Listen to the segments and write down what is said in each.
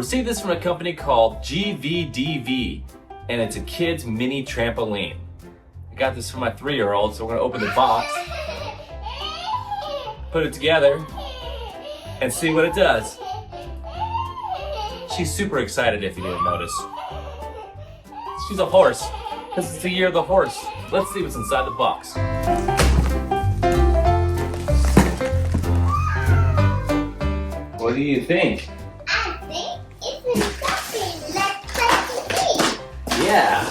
Received this from a company called GVDV, and it's a kid's mini trampoline. I got this for my 3-year-old, so we're gonna open the box, put it together, and see what it does. She's super excited if you didn't notice. She's a horse, because it's the year of the horse. Let's see what's inside the box. What do you think? I think it's something like Chuck E. Cheese. Yeah,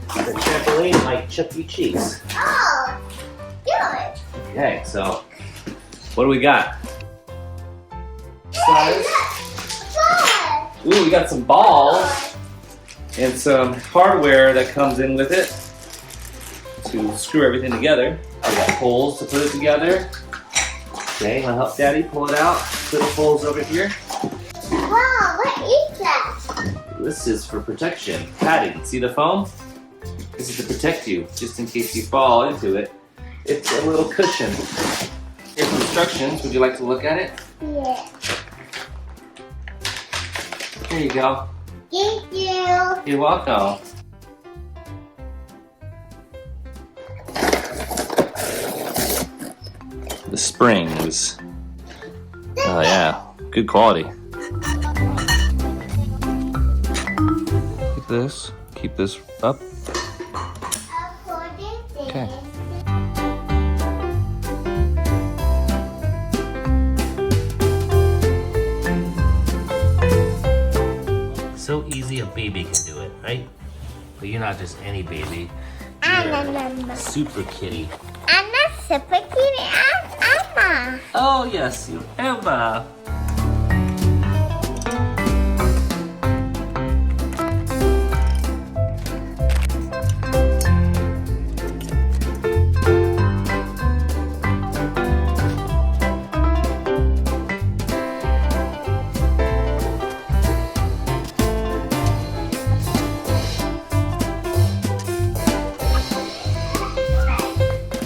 the trampoline like Chuck E. Cheese. Oh, good. Okay, so what do we got? Size. Ooh, we got some balls and some hardware that comes in with it to screw everything together. We got holes to put it together. Okay, I'll help Daddy pull it out. Put the holes over here. Wow, what is that? This is for protection. Padding. See the foam? This is to protect you, just in case you fall into it. It's a little cushion. Here's instructions. Would you like to look at it? Yeah. Here you go. Thank you. You're welcome. The springs. Oh yeah, good quality. Keep this up. Okay. So easy a baby can do it, right? But you're not just any baby. You're I'm super kitty. not super kitty. I'm Emma. Oh yes, you Emma.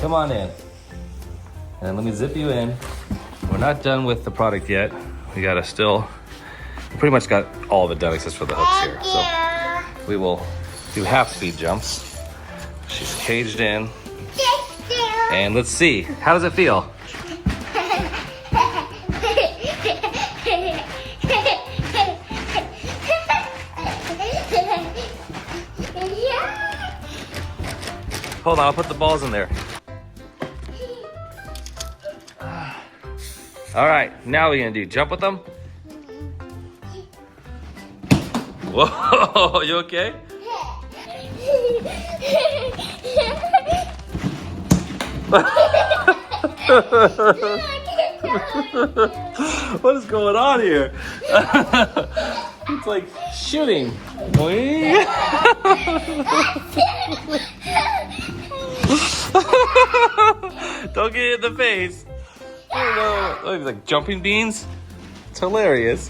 Come on in. And let me zip you in. We're not done with the product yet. We pretty much got all of it done except for the hooks here. So we will do half speed jumps. She's caged in. And let's see, how does it feel? Hold on, I'll put the balls in there. All right, now we're gonna do jump with them. Whoa, you okay? What is going on here? It's like shooting. Don't get it in the face. Oh no, look, like jumping beans. It's hilarious.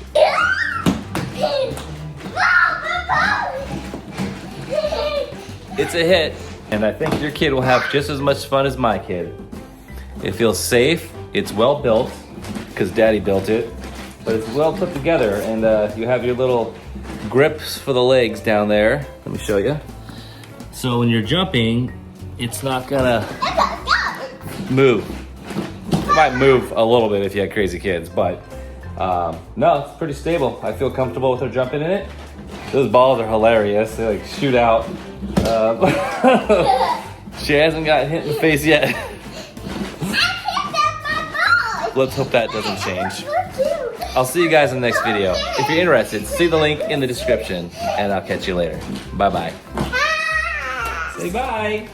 It's a hit, and I think your kid will have just as much fun as my kid. It feels safe. It's well built because Daddy built it, but it's well put together, and you have your little grips for the legs down there. Let me show you. So when you're jumping, it's not gonna move. It might move a little bit if you had crazy kids, but no, it's pretty stable. I feel comfortable with her jumping in it. Those balls are hilarious. They like shoot out. She hasn't got hit in the face yet. Let's hope that doesn't change. I'll see you guys in the next video. If you're interested, see the link in the description, and I'll catch you later. Bye-bye. Say bye.